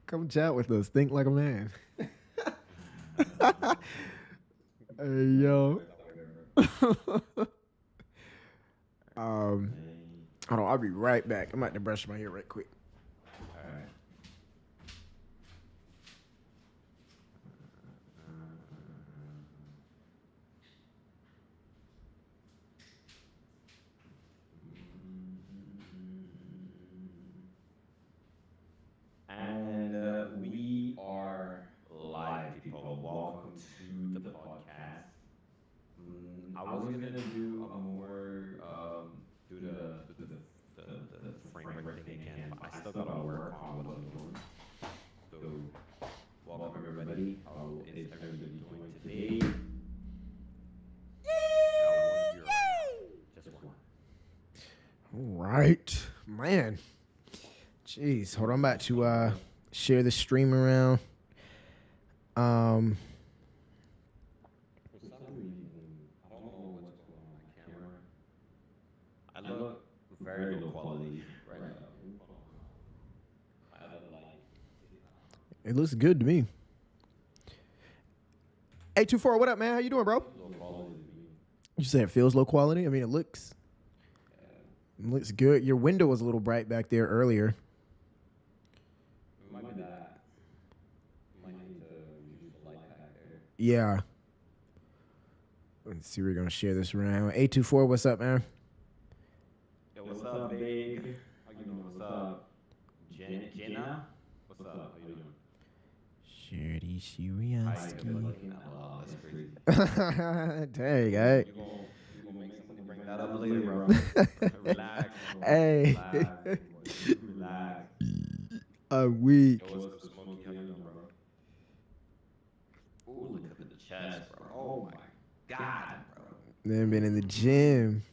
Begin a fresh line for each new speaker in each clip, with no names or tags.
Come chat with us. Think like a man. Hey yo. Hold on, I'll be right back. I'm about to brush my hair right quick.
All right. And we are live, people. Welcome to the podcast. I was gonna do a more do the framework thing again, but I still gotta work on what I'm doing. So, welcome everybody. How is everybody doing today? Just one.
All right, man. Jeez, hold on. I'm about to share the stream around.
For some reason, I don't know what's going on my camera. I look very low quality right now. I have a light.
It looks good to me. 824, what up, man? How you doing, bro?
Low quality to me.
You said it feels low quality? I mean, it looks good. Your window was a little bright back there earlier.
It might be that. Might need to use the light back there.
Yeah. Let's see. We're gonna share this around. 824, what's up, man?
Yo, what's up, babe? How you doing? What's up? Jenna? What's up? How you doing?
Share these
Hi, good
Shiriaski.
looking. Oh, that's crazy.
Dang, guy.
You gonna make somebody bring that up later, bro. Relax. Bro.
Hey.
Relax.
I'm weak.
Yo, what's up, Smokey? How you doing, bro? Ooh, look at the chest, bro. Oh my God, bro.
Then been in the gym.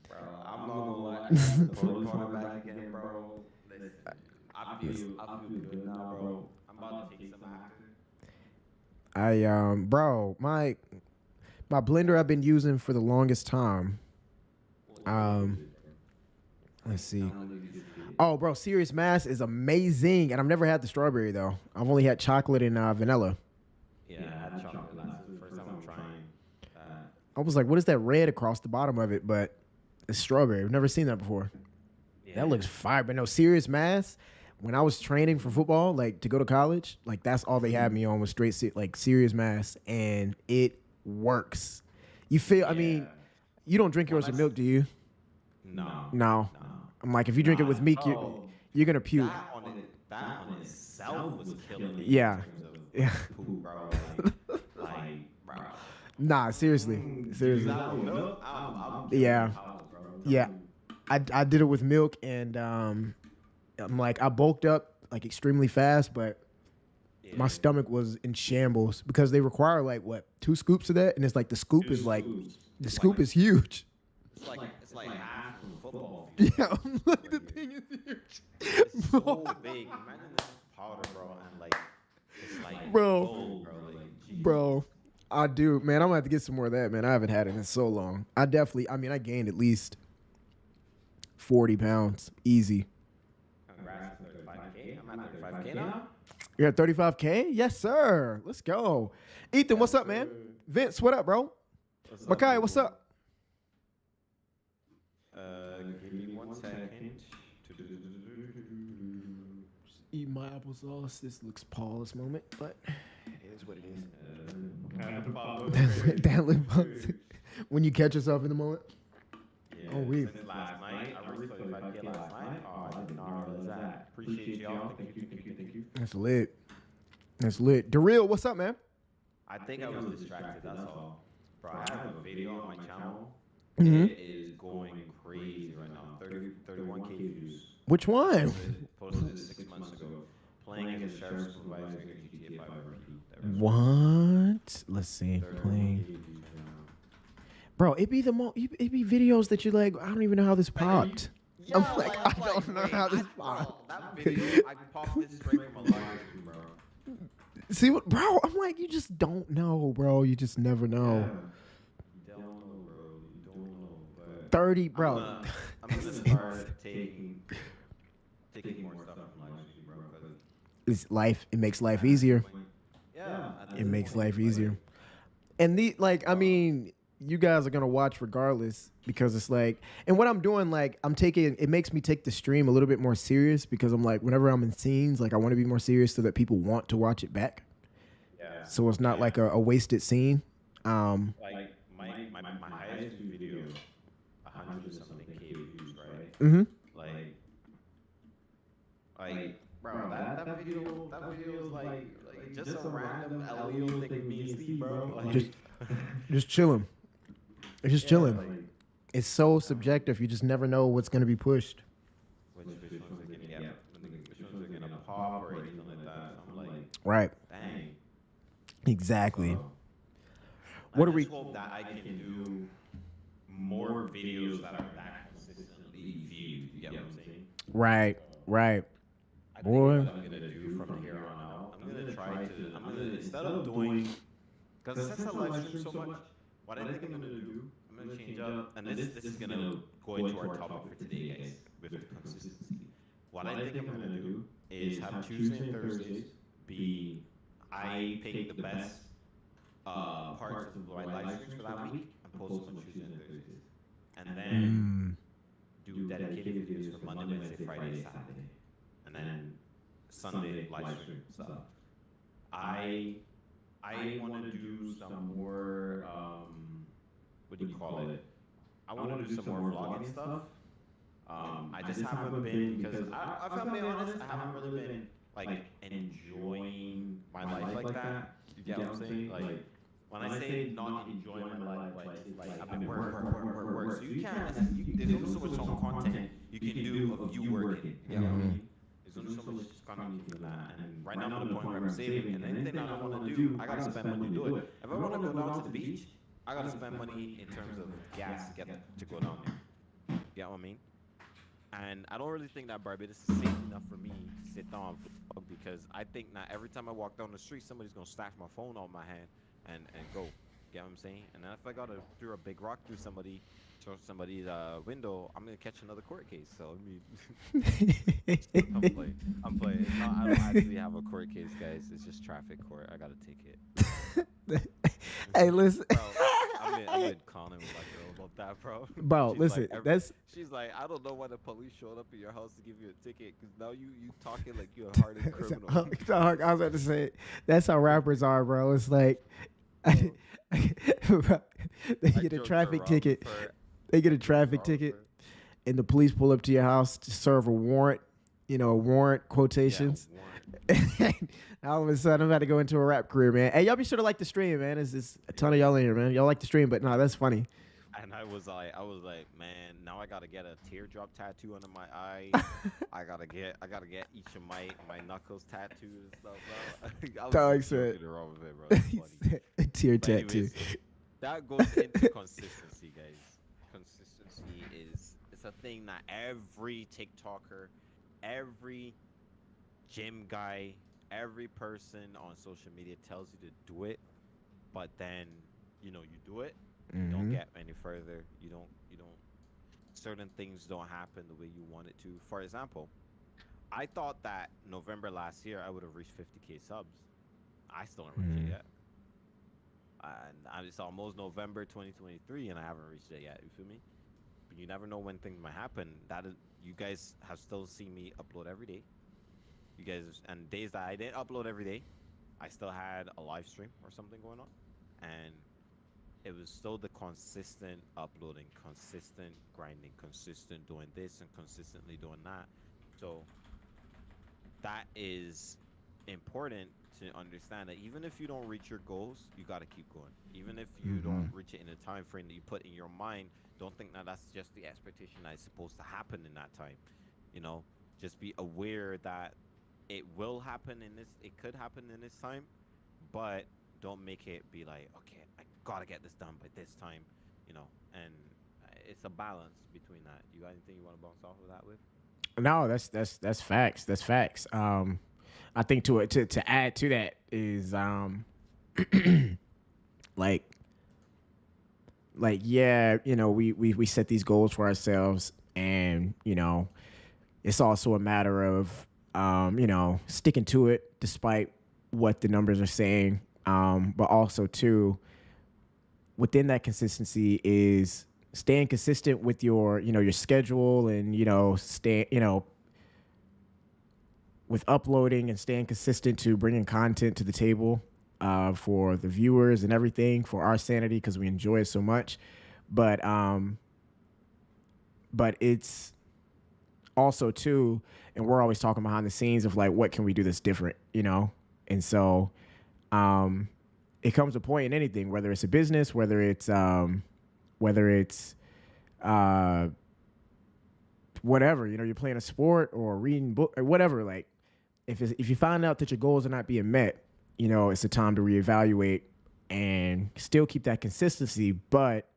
Bro, I'm not gonna lie. I got the proton back again, bro. Listen, I feel good now, bro. I'm about to take some after.
Bro, my blender I've been using for the longest time. Let's see. Oh, bro, Serious Mass is amazing, and I've never had the strawberry though. I've only had chocolate and vanilla.
Yeah, I had chocolate last. This is the first time I'm trying that.
I was like, what is that red across the bottom of it? But it's strawberry. I've never seen that before.
Yeah.
That looks fire. But no, Serious Mass. When I was training for football, like to go to college, like that's all they had me on was straight Serious Mass, and it works. You feel? I mean, you don't drink yours with milk, do you?
No.
I'm like, if you drink it with meat, you're gonna puke.
That on itself was killing me.
Yeah. Yeah.
Poop, bro. Like, bro.
Nah, seriously. Yeah. Yeah. I did it with milk, and I'm like, I bulked up like extremely fast, but my stomach was in shambles because they require like what 2 scoops of that, and it's like the scoop is like the scoop is huge.
It's like half of football.
Yeah, I'm like the thing is huge.
It's so big. Imagine this powder, bro, and like it's like
Bro.
gold, bro. Like, geez.
Bro, I do, man. I'm gonna have to get some more of that, man. I haven't had it in so long. I gained at least 40 pounds, easy.
Congrats, 35K. I'm at 35K now.
You're at 35K? Yes, sir. Let's go. Ethan, what's up, man? Vince, what up, bro? Makai, what's up?
Give me 1 second.
Just eat my applesauce. This looks Paul's moment, but it is what it is. That lip balm. When you catch yourself in the moment.
Yeah,
Oh, we.
since last night, I reached 35K last night. Oh, I did not realize that. Appreciate y'all. Thank you.
That's lit. That's lit. Darrell, what's up, man?
I think I was distracted, that's all. Bro, I have a video on my channel.
Mhm.
It is going crazy right now. 31K views.
Which one?
Posted it 6 months ago. Playing as a sheriff supervisor in GTA 5 RP.
What? Let's see.
31K
Playing.
views right now.
Bro, it be videos that you like, I don't even know how this popped.
Yeah,
I'm like, I don't know how this popped.
That video, I popped this straight from a live stream, bro.
See what, bro? I'm like, you just don't know, bro. You just never know.
You don't know, bro. You don't know. But
30, bro.
I'm gonna start taking
it's life. It makes life easier.
Yeah, at
It
this
makes
point,
life
like,
easier. And I mean, you guys are gonna watch regardless because it's like, and what I'm doing, like, it makes me take the stream a little bit more serious because I'm like, whenever I'm in scenes, like, I want to be more serious so that people want to watch it back.
yeah.
So it's not like a wasted scene.
Like my highest viewed video, 100 and something K views, right?
Mm-hmm.
Like, bro, that video is like just a random LEO thing of me and Steve, bro.
Just,
Like,
just chilling. It's just
yeah,
chilling.
like,
It's so subjective. You just never know what's gonna be pushed.
which ones are gonna get, which ones are gonna pop or anything like that. So I'm like,
Right.
dang.
Exactly.
So,
What
I
are we?
just hope that I can do more videos that are that consistently viewed. You get what I'm saying?
Right. Right.
I
Boy.
think what I'm gonna do from here on out, I'm gonna instead of doing, because since I live stream so much, what I think I'm gonna do, I'm gonna change up, and this is gonna go into our topic for today, guys, with the consistency. What I think I'm gonna do is have Tuesday and Thursdays be, I pick the best parts of my live streams for that week and post them on Tuesday and Thursdays, and then do dedicated videos for Monday, Wednesday, Friday, Saturday, and then Sunday live stream stuff. I want to do some more what do you call it? I want to do some more vlogging stuff. I just haven't been, because if I'm being honest, I haven't really been like enjoying my life like that. You get what I'm saying? Like, when I say not enjoying my life, like I've been work. So you can't. There's only so much content you can do of you working. You get what I mean? There's only so much content you can do that. And right now I'm at the point where I'm saving, and anything I want to do, I gotta spend money to do it. If I want to go down to the beach, I gotta spend money in terms of gas to go down there. You get what I mean? And I don't really think that Barbados is safe enough for me to sit down and vlog, because I think that every time I walk down the street, somebody's gonna snatch my phone out of my hand and go. Get what I'm saying? And then if I gotta throw a big rock through somebody's window, I'm gonna catch another court case. So I mean, I'm playing. It's not, I don't actually have a court case, guys. It's just traffic court. I got a ticket.
Hey, listen.
Bro, I've been calling with my girl about that, bro.
Bro,
She's
listen.
like, she's like, I don't know why the police showed up at your house to give you a ticket, because now you talking like you're a hardened criminal.
Dog, I was about to say, that's how rappers are, bro. It's like, they get a traffic ticket. They get a traffic ticket, and the police pull up to your house to serve a warrant. A warrant quotations. Yeah, warrant. All of a sudden, I'm about to go into a rap career, man. Hey, y'all be sure to like the stream, man. There's a ton of y'all in here, man. Y'all like the stream, but no, that's funny.
And I was like, man, now I gotta get a teardrop tattoo under my eye. I gotta get each of my knuckles tattooed and stuff, bro. I was
Dog
just
said,
joking around with it, bro. That's funny.
a tear
But
tattoo.
anyways, that goes into consistency, guys. Consistency it's a thing that every TikToker, every gym guy, every person on social media tells you to do it, but then you do it. You don't get any further. You don't certain things don't happen the way you want it to. For example, I thought that November last year I would have reached 50K subs. I still haven't reached it yet. And it's almost November 2023 and I haven't reached it yet. You feel me? But you never know when things might happen. You guys have still seen me upload every day. You guys, and days that I didn't upload every day, I still had a live stream or something going on. And it was still the consistent uploading, consistent grinding, consistent doing this and consistently doing that. So that is important to understand, that even if you don't reach your goals, you got to keep going. Even if you don't reach it in the time frame that you put in your mind, don't think that that's just the expectation that is supposed to happen in that time. Just be aware that it will happen it could happen in this time, but don't make it be like, okay, I gotta get this done by this time, and it's a balance between that. You got anything you want to bounce off of that with?
No, that's facts. That's facts. I think to add to that is like yeah, we set these goals for ourselves, and it's also a matter of sticking to it despite what the numbers are saying. But also too, within that consistency is staying consistent with your schedule and, with uploading and staying consistent to bringing content to the table for the viewers and everything, for our sanity, because we enjoy it so much. But it's also too, and we're always talking behind the scenes of like, what can we do that's different, And so it comes a point in anything, whether it's a business, whether it's whatever, you're playing a sport or reading book or whatever. Like, if you find out that your goals are not being met, it's a time to reevaluate and still keep that consistency, but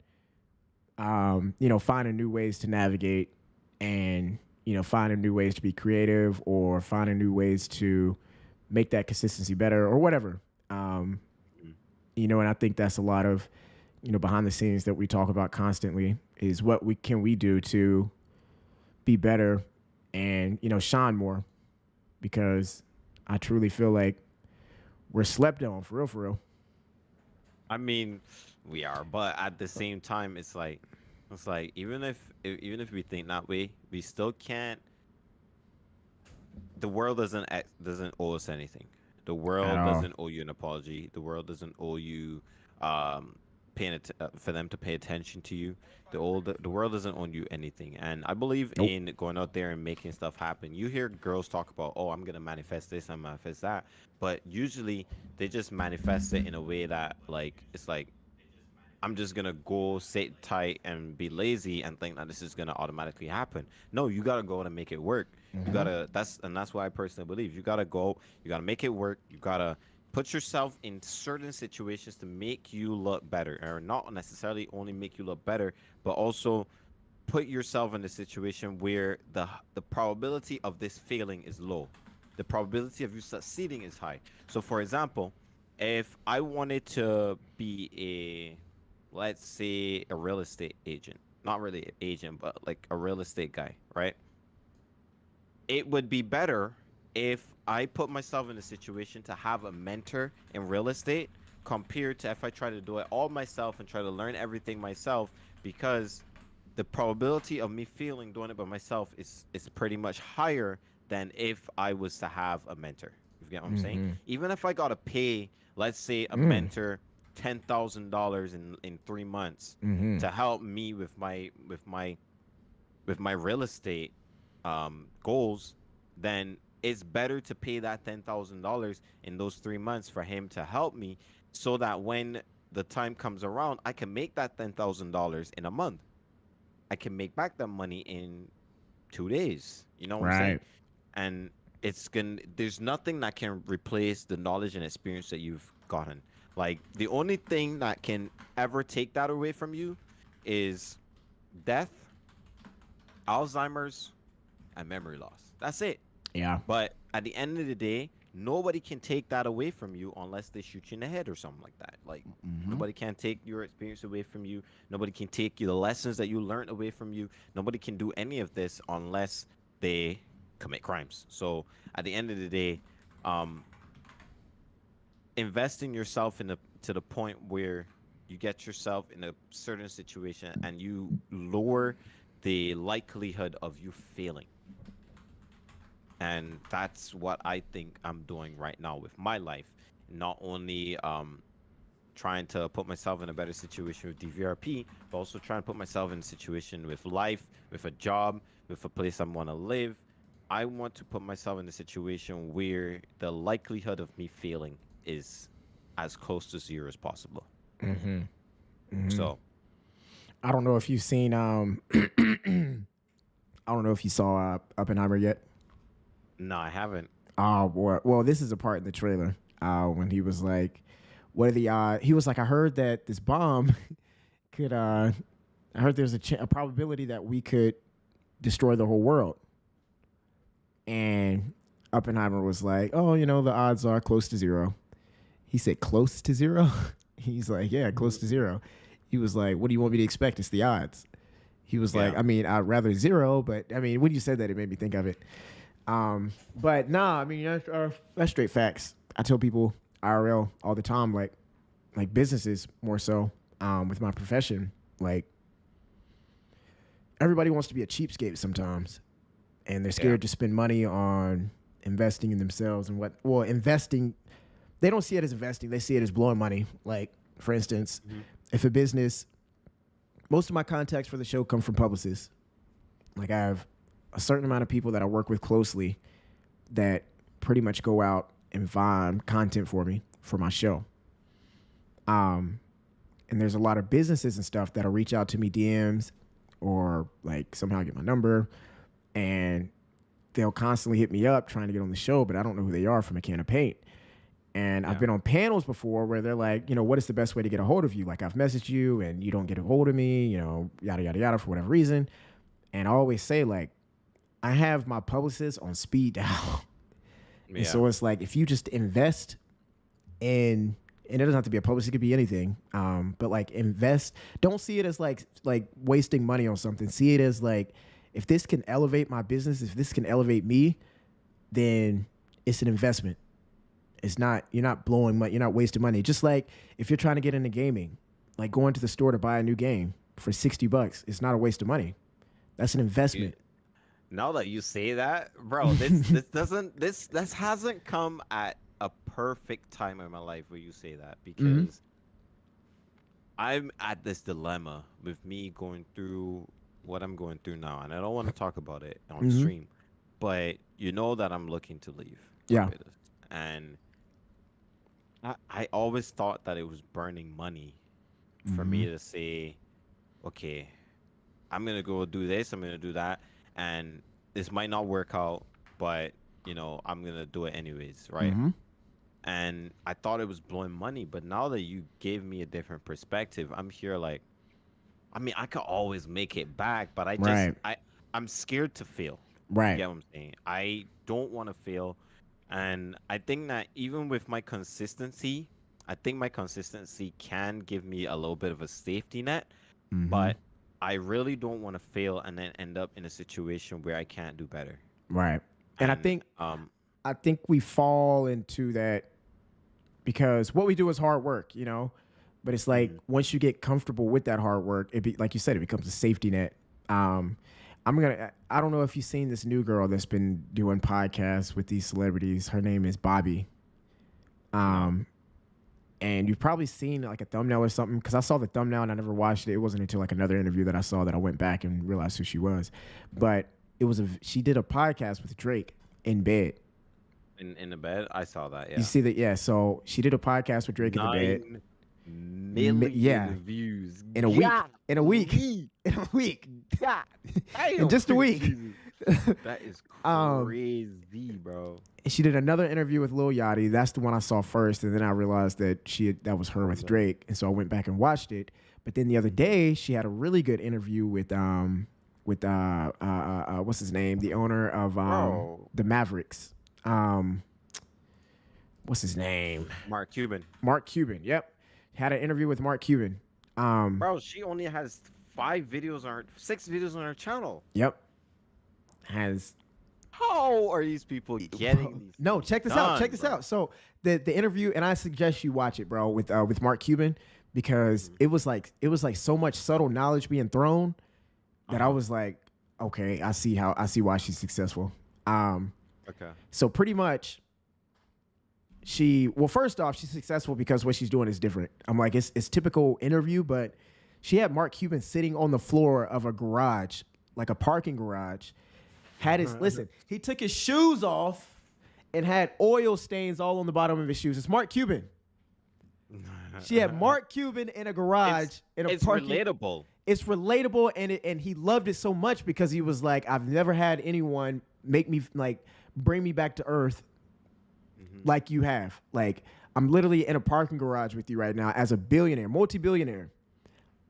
finding new ways to navigate and finding new ways to be creative or finding new ways to make that consistency better or whatever. And I think that's a lot of behind the scenes that we talk about constantly is what can we do to be better and shine more, because I truly feel like we're slept on for real.
I mean, we are, but at the same time, it's like even if we think that way, we still can't. The world doesn't owe us anything. The world doesn't owe you an apology. The world doesn't owe you for them to pay attention to you. The world doesn't owe you anything. And I believe in going out there and making stuff happen. You hear girls talk about, oh, I'm gonna manifest this, I'm gonna manifest that, but usually they just manifest it in a way that it's like, I'm just gonna go sit tight and be lazy and think that this is gonna automatically happen. No, you gotta go out and make it work. You gotta. That's why I personally believe you gotta go. You gotta make it work. You gotta put yourself in certain situations to make you look better, or not necessarily only make you look better, but also put yourself in a situation where the probability of this failing is low. The probability of you succeeding is high. So, for example, if I wanted to be let's say a real estate agent, not really an agent, but like a real estate guy, right? It would be better if I put myself in a situation to have a mentor in real estate compared to if I try to do it all myself and try to learn everything myself, because the probability of me failing doing it by myself is pretty much higher than if I was to have a mentor. You get what I'm saying? Even if I got to pay, let's say, a mentor $10,000 in 3 months to help me with my real estate goals, then it's better to pay that $10,000 in those 3 months for him to help me, so that when the time comes around, I can make that $10,000 in a month. I can make back that money in 2 days. You know what I'm saying? And there's nothing that can replace the knowledge and experience that you've gotten. Like, the only thing that can ever take that away from you is death, Alzheimer's, and memory loss. That's it.
Yeah.
But at the end of the day, nobody can take that away from you unless they shoot you in the head or something like that. Like, nobody can take your experience away from you. Nobody can take the lessons that you learned away from you. Nobody can do any of this unless they commit crimes. So at the end of the day, invest in yourself to the point where you get yourself in a certain situation and you lower the likelihood of you failing. And that's what I think I'm doing right now with my life. Not only trying to put myself in a better situation with DVRP, but also trying to put myself in a situation with life, with a job, with a place I want to live. I want to put myself in a situation where the likelihood of me failing is as close to zero as possible. So,
I don't know if you've seen. I don't know if you saw Oppenheimer yet.
No, I haven't.
Oh boy. Well, this is a part in the trailer when he was like, "What are the odds?" He was like, "I heard that this bomb could. I heard there's a probability that we could destroy the whole world." And Oppenheimer was like, "Oh, the odds are close to zero." He said, "Close to zero?" He's like, "Yeah, close to zero." He was like, "What do you want me to expect? It's the odds." He was like, "I mean, I'd rather zero, but I mean, when you said that, it made me think of it." But nah, I mean that's straight facts. I tell people IRL all the time, like businesses more so, with my profession. Like everybody wants to be a cheapskate sometimes, and they're scared to spend money on investing in themselves and investing. They don't see it as investing; they see it as blowing money. Like for instance, if a business, most of my contacts for the show come from publicists. Like I have a certain amount of people that I work with closely that pretty much go out and find content for me for my show. And there's a lot of businesses and stuff that'll reach out to me DMs or like somehow get my number, and they'll constantly hit me up trying to get on the show, but I don't know who they are from a can of paint. And I've been on panels before where they're like, what is the best way to get a hold of you? Like I've messaged you and you don't get a hold of me, yada, yada, yada, for whatever reason. And I always say like, I have my publicist on speed dial. And so it's like, if you just invest in, and it doesn't have to be a publicist, it could be anything. But like invest, don't see it as like wasting money on something. See it as like, if this can elevate my business, if this can elevate me, then it's an investment. It's not, you're not blowing money, you're not wasting money. Just like if you're trying to get into gaming, like going to the store to buy a new game for $60, it's not a waste of money. That's an investment.
Now that you say that, bro, this hasn't come at a perfect time in my life where you say that, because I'm at this dilemma with me going through what I'm going through now, and I don't want to talk about it on stream, but that I'm looking to leave.
Yeah.
And I always thought that it was burning money for me to say, okay, I'm going to go do this, I'm going to do that, and this might not work out, but, I'm going to do it anyways, right? And I thought it was blowing money, but now that you gave me a different perspective, I'm here like, I mean, I could always make it back, but I'm scared to fail.
Right.
You get what I'm saying? I don't want to fail. And I think that even with my consistency, can give me a little bit of a safety net, but I really don't want to fail and then end up in a situation where I can't do better.
Right. And I think we fall into that because what we do is hard work, but it's like once you get comfortable with that hard work, like you said, it becomes a safety net. I don't know if you've seen this new girl that's been doing podcasts with these celebrities. Her name is Bobby. And you've probably seen like a thumbnail or something, because I saw the thumbnail and I never watched it. It wasn't until like another interview that I saw that I went back and realized who she was. But she did a podcast with Drake in bed.
In the bed? I saw that, yeah.
You see that? Yeah. So she did a podcast with Drake in the bed.
9 million views.
In a week. In a week.
God.
In just a week.
That is crazy, bro.
And she did another interview with Lil Yachty. That's the one I saw first, and then I realized that that was her with Drake, and so I went back and watched it. But then the other day, she had a really good interview with what's his name, the owner of the Mavericks. What's his name?
Mark Cuban.
Mark Cuban. Yep, had an interview with Mark Cuban.
Bro, she only has 6 videos on her channel.
Yep.
How are these people getting these?
No, check this out. Check this out. So the interview, and I suggest you watch it, bro, with Mark Cuban, because it was like so much subtle knowledge being thrown that I was like, okay, I see why she's successful.
Okay.
So pretty much, first off, she's successful because what she's doing is different. I'm like, it's typical interview, but she had Mark Cuban sitting on the floor of a garage, like a parking garage. He took his shoes off and had oil stains all on the bottom of his shoes. It's Mark Cuban. She had Mark Cuban in a garage
It's relatable.
It's relatable, and he loved it so much because he was like, I've never had anyone make me bring me back to earth like you have. Like, I'm literally in a parking garage with you right now as a billionaire, multi-billionaire,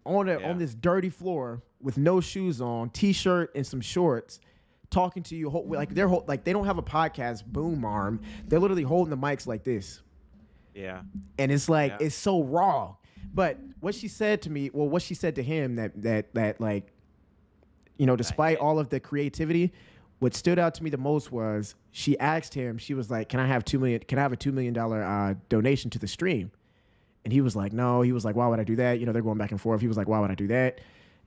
on this dirty floor with no shoes on, t-shirt and some shorts, talking to you like they don't have a podcast boom arm. They're literally holding the mics like this.
Yeah.
And it's like it's so raw. But what she said to me, what she said to him that like, despite all of the creativity, what stood out to me the most was she asked him, she was like, can I have a $2 million donation to the stream? And he was like, no. He was like, why would I do that? You know, they're going back and forth. He was like, why would I do that?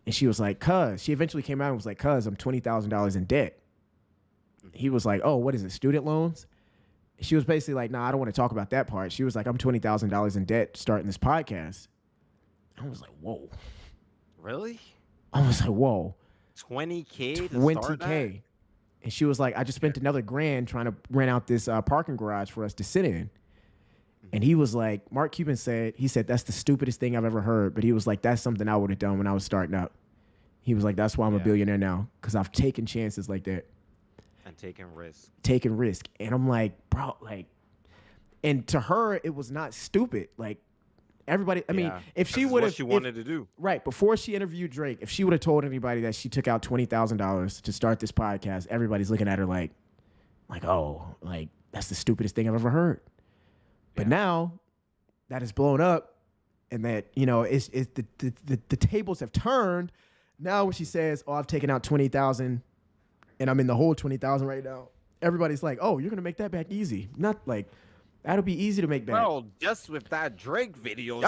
And she was like, cuz. She eventually came out and was like, cuz, I'm $20,000 in debt. He was like, oh, what is it, student loans? She was basically like, nah, I don't want to talk about that part. She was like, I'm $20,000 in debt starting this podcast. I was like, whoa.
Really?
I was like, whoa.
20K?
20K. And she was like, I just spent another $1,000 trying to rent out this parking garage for us to sit in. And he was like, Mark Cuban said, that's the stupidest thing I've ever heard. But he was like, that's something I would have done when I was starting up. He was like, that's why I'm a billionaire now, because I've taken chances like that.
And
taking risk. And I'm like, bro, like, and to her, it was not stupid. Like, everybody, I mean, if she would have,
what she wanted to do.
Right. Before she interviewed Drake, if she would have told anybody that she took out $20,000 to start this podcast, everybody's looking at her like, oh, like, that's the stupidest thing I've ever heard. But now that it's blown up and that, you know, it's the tables have turned. Now when she says, oh, I've taken out 20,000 and I'm in the whole 20,000 right now, everybody's like, oh, you're going to make that back easy. Not like, that'll be easy to make back.
Well, just with that Drake video,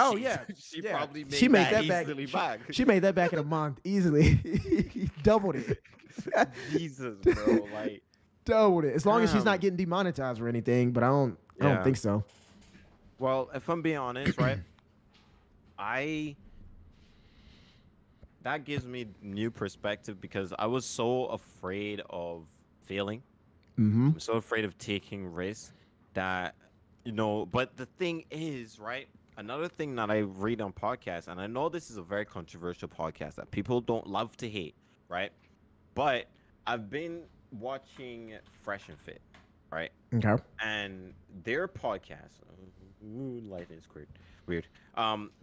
she probably made that back.
She made that back in a month easily. Doubled it.
Jesus, bro. Like,
doubled it. As long as she's not getting demonetized or anything, but I don't think so.
Well, if I'm being honest, right, that gives me new perspective because I was so afraid of failing.
Mm-hmm.
I'm so afraid of taking risks that, you know, but the thing is, right, another thing that I read on podcasts, and I know this is a very controversial podcast that people don't love to hate, right, but I've been watching Fresh and Fit, right?
Okay.
And their podcast, life is weird.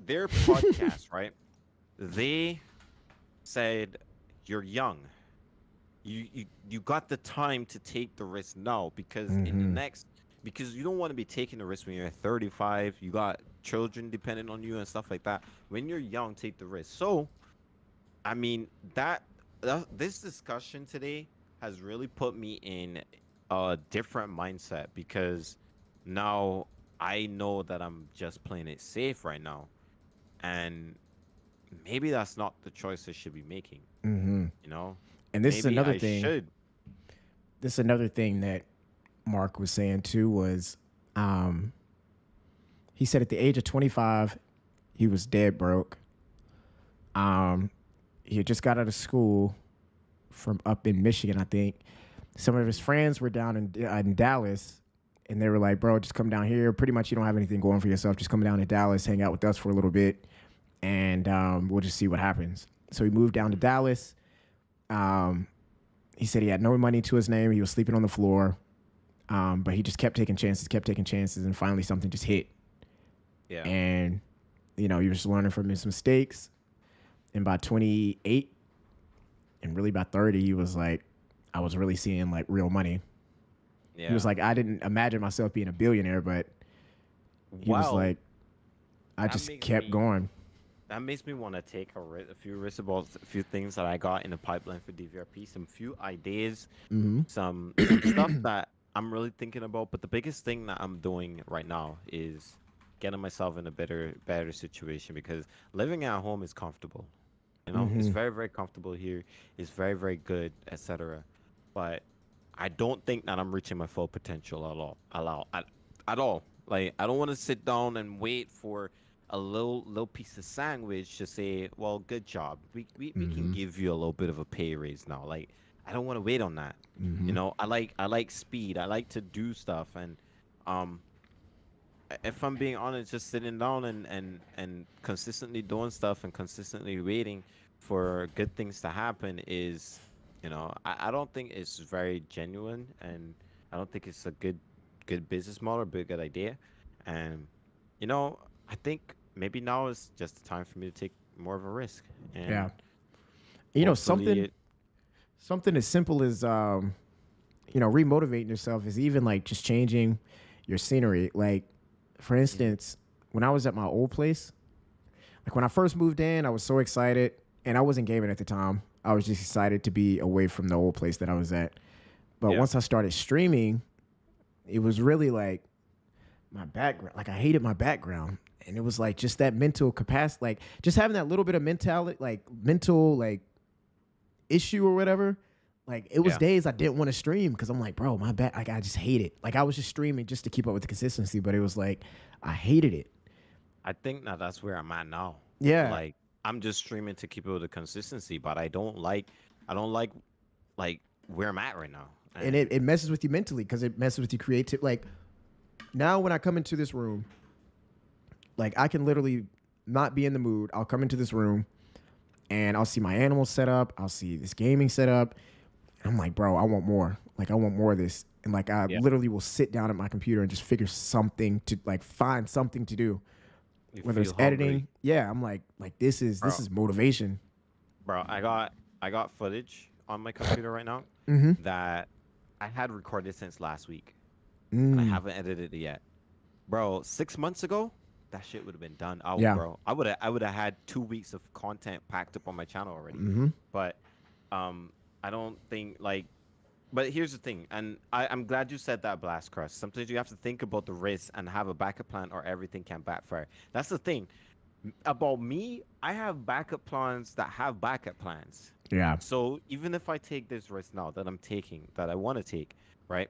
Their podcast, right? They said you're young. You got the time to take the risk now because because you don't want to be taking the risk when you're 35. You got children depending on you and stuff like that. When you're young, take the risk. So, I mean this discussion today has really put me in a different mindset because now I know that I'm just playing it safe right now, and maybe that's not the choice I should be making.
Mm-hmm.
You know,
and this is
maybe
another
I
thing.
should.
This is another thing that Mark was saying too was, he said at the age of 25, he was dead broke. He had just got out of school from up in Michigan, I think. Some of his friends were down in Dallas. And they were like, bro, just come down here. Pretty much you don't have anything going for yourself. Just come down to Dallas, hang out with us for a little bit, and we'll just see what happens. So he moved down to Dallas. He said he had no money to his name. He was sleeping on the floor, but he just kept taking chances, and finally something just hit.
Yeah.
And, you know, he was learning from his mistakes. And by 28 and really by 30, he was like, I was really seeing, like, real money. Yeah. He was like, I didn't imagine myself being a billionaire, but he was like, I just kept going.
That makes me want to take a few risks about a few things that I got in the pipeline for DVRP, some few ideas, some stuff that I'm really thinking about. But the biggest thing that I'm doing right now is getting myself in a better situation because living at home is comfortable. You know, it's very, very comfortable here. It's very, very good, etc. But I don't think that I'm reaching my full potential at all. Like, I don't want to sit down and wait for a little piece of sandwich to say, well, good job. We can give you a little bit of a pay raise now. Like, I don't want to wait on that. You know, I like speed. I like to do stuff. And if I'm being honest, just sitting down and consistently doing stuff and consistently waiting for good things to happen is, you know, I don't think it's very genuine, and I don't think it's a good business model, a good idea. And, you know, I think maybe now is just the time for me to take more of a risk. And
you know, something as simple as, you know, remotivating yourself is even like just changing your scenery. Like, for instance, when I was at my old place, like when I first moved in, I was so excited, and I wasn't gaming at the time. I was just excited to be away from the old place that I was at. But
Yeah.
once I started streaming, it was really like my background. Like I hated my background. And it was like just that mental capacity, like just having that little bit of mentality, like mental like issue or whatever. Like it was
Yeah.
days I didn't want to stream because I'm like, bro, my back, like I just hate it. Like I was just streaming just to keep up with the consistency, but it was like I hated it.
I think that that's where I'm at now.
Yeah.
Like I'm just streaming to keep up with the consistency, but I don't like where I'm at right now.
And it messes with you mentally because it messes with your creative. Like now when I come into this room, like I can literally not be in the mood. I'll come into this room and I'll see my animals set up. I'll see this gaming set up. I'm like, bro, I want more. Like, I want more of this. And like, I literally will sit down at my computer and just figure something to like find something to do.
You
Whether it's
feel hungry.
editing, yeah, I'm like this is motivation.
Bro, I got footage on my computer right now that I had recorded since last week. And I haven't edited it yet. Bro, 6 months ago, that shit would have been done out, bro. I would have had 2 weeks of content packed up on my channel already. But I don't think like. But here's the thing, and I'm glad you said that, Blast Crust. Sometimes you have to think about the risks and have a backup plan, or everything can backfire. That's the thing. About me, I have backup plans that have backup plans.
Yeah.
So even if I take this risk now that I'm taking, that I want to take, right?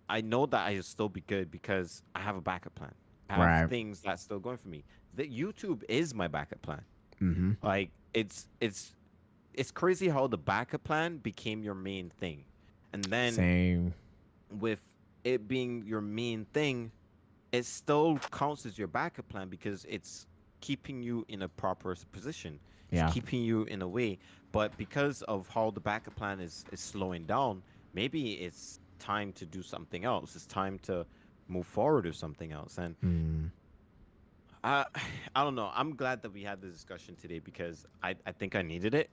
I know that I will still be good because I have a backup plan. I have things that's still going for me. The YouTube is my backup plan. Like it's crazy how the backup plan became your main thing, and then with it being your main thing, it still counts as your backup plan because it's keeping you in a proper position. It's keeping you in a way. But because of how the backup plan is slowing down, maybe it's time to do something else. It's time to move forward with something else. And I don't know. I'm glad that we had this discussion today because I think I needed it.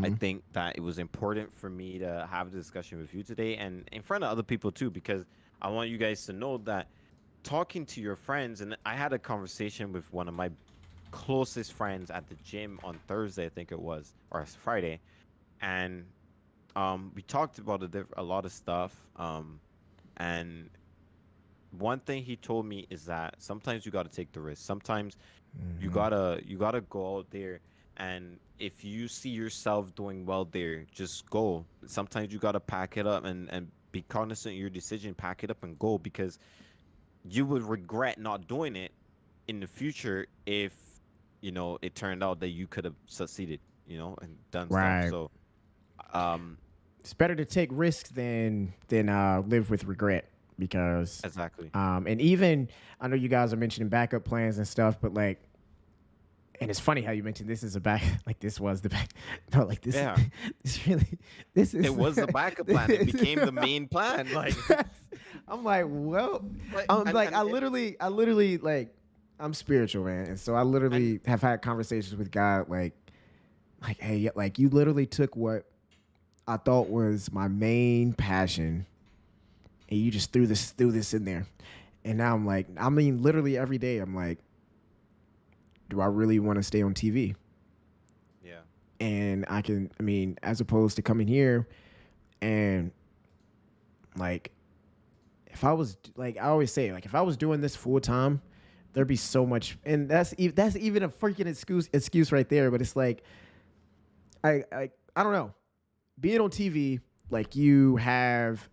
I think that it was important for me to have the discussion with you today and in front of other people too, because I want you guys to know that talking to your friends, and I had a conversation with one of my closest friends at the gym on Thursday, I think it was, or Friday, and we talked about a lot of stuff, and one thing he told me is that sometimes you got to take the risk. Sometimes you gotta go out there, and if you see yourself doing well there, just go. Sometimes you gotta pack it up and be cognizant of your decision. Pack it up and go, because you would regret not doing it in the future if it turned out that you could have succeeded, and done stuff. So
it's better to take risks than live with regret, because
exactly.
And even I know you guys are mentioning backup plans and stuff, but like, and it's funny how you mentioned this is a back, like this was the back. No, like this.
Yeah.
This is.
It was the backup plan. It became the main plan. Like,
I'm like, well,
But-
I literally like, I'm spiritual, man, and so I literally have had conversations with God, like, hey, like you literally took what I thought was my main passion, and you just threw this in there, and now I'm like, I mean, literally every day I'm like, do I really want to stay on TV?
Yeah.
And I mean, as opposed to coming here and like, if I was like, I always say, like, if I was doing this full time, there'd be so much, and that's even a freaking excuse right there. But it's like, I don't know, being on TV, like you have,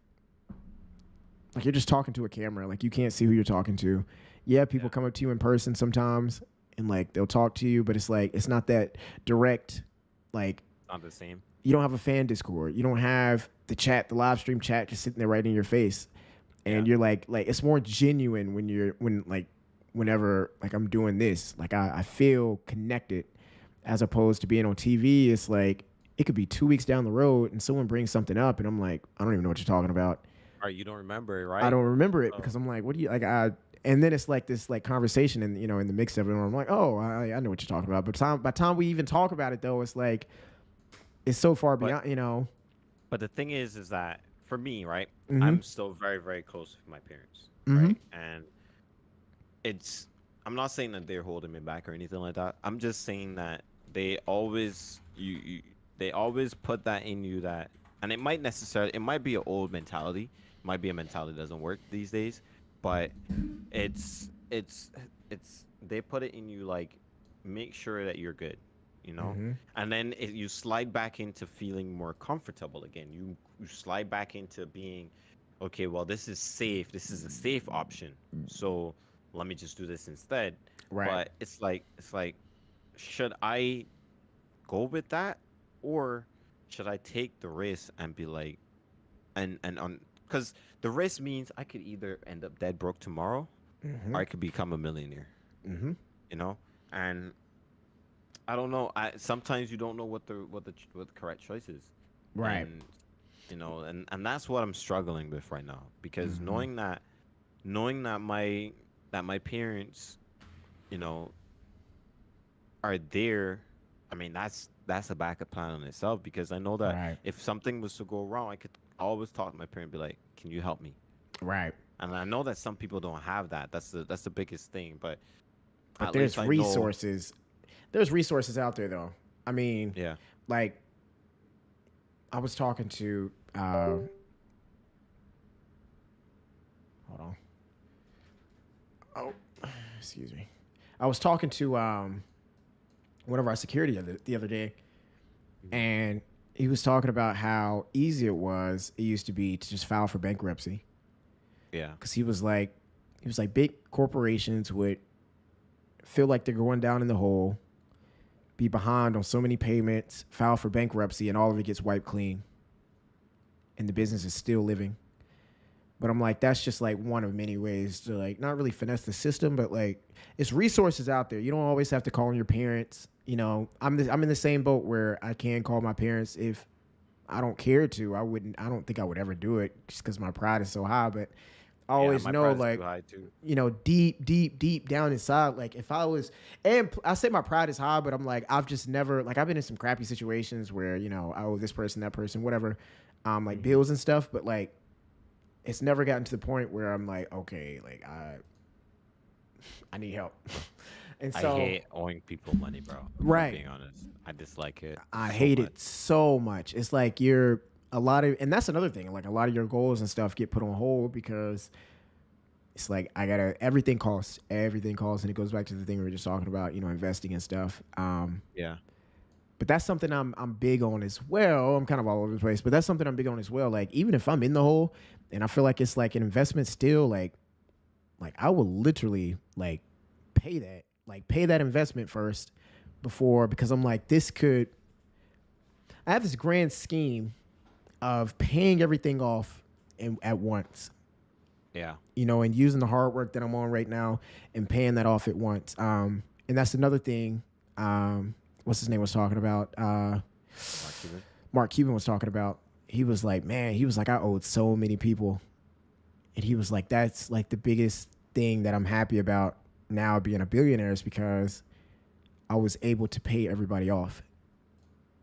like you're just talking to a camera, like you can't see who you're talking to. Yeah, people come up to you in person sometimes, and like they'll talk to you, but it's like it's not that direct. Like,
Not the same.
You don't have a fan Discord. You don't have the live stream chat just sitting there right in your face, and you're like it's more genuine whenever like I'm doing this. Like I feel connected, as opposed to being on TV. It's like it could be 2 weeks down the road and someone brings something up, and I'm like, I don't even know what you're talking about.
Or you don't remember it, right?
I don't remember it because I'm like, what do you like? And then it's like this like conversation, and in the mix of it, where I'm like, oh, I know what you're talking about. But by the time we even talk about it, though, it's like it's so far beyond,
But the thing is that for me, right,
Mhm.
I'm still very, very close with my parents,
Mhm.
right? And I'm not saying that they're holding me back or anything like that. I'm just saying that they always they always put that in you that, and it might be an old mentality, might be a mentality that doesn't work these days, but it's they put it in you like, make sure that you're good, you know,
Mm-hmm.
and then you slide back into feeling more comfortable again. You slide back into being, okay, well, this is safe. This is a safe option. So let me just do this instead.
Right.
But it's like, should I go with that, or should I take the risk and be like, and on, because the risk means I could either end up dead broke tomorrow,
Mm-hmm.
or I could become a millionaire,
Mm-hmm.
you know? And I don't know. I sometimes you don't know what the correct choice is,
Right.
and and that's what I'm struggling with right now, because
Mm-hmm.
knowing that my parents, you know, are there. I mean, that's a backup plan in itself, because I know that
Right.
if something was to go wrong, I could always talk to my parent, be like, "Can you help me?"
Right.
And I know that some people don't have that. That's the biggest thing. But
But
at least
there's
I know.
resources. There's resources out there though. I mean,
Yeah.
like I was talking to hold on. Oh, excuse me. I was talking to one of our security the other day,
Mhm.
and he was talking about how easy it used to be to just file for bankruptcy.
Yeah.
Because he was like big corporations would feel like they're going down in the hole, be behind on so many payments, file for bankruptcy, and all of it gets wiped clean, and the business is still living. But I'm like, that's just like one of many ways to like not really finesse the system, but like it's resources out there. You don't always have to call on your parents. I'm in the same boat where I can call my parents if I don't care to. I wouldn't. I don't think I would ever do it just because my pride is so high. But I
Yeah.
always
My
know
pride is too
like
high too.
deep, deep, deep down inside, like if I was, and I say my pride is high, but I'm like, I've just never, like, I've been in some crappy situations where, I owe this person, that person, whatever, like
Hmm.
bills and stuff, but like, it's never gotten to the point where I'm like, okay, like, I need help. And
I
so,
hate owing people money, bro. If I'm
right.
being honest, I dislike it
I
so
hate
much.
it so much. It's like and that's another thing, like a lot of your goals and stuff get put on hold because it's like everything costs, and it goes back to the thing we were just talking about, investing and stuff.
Yeah.
But that's something I'm big on as well. I'm kind of all over the place, but that's something I'm big on as well. Like even if I'm in the hole and I feel like it's like an investment still, like I will literally pay that investment first before, because I'm like, I have this grand scheme of paying everything off at once,
Yeah.
and using the hard work that I'm on right now and paying that off at once. And that's another thing. What's his name was talking about?
Mark Cuban.
Mark Cuban was talking about. He was like, man, I owed so many people, and he was like, that's like the biggest thing that I'm happy about now being a billionaire is because I was able to pay everybody off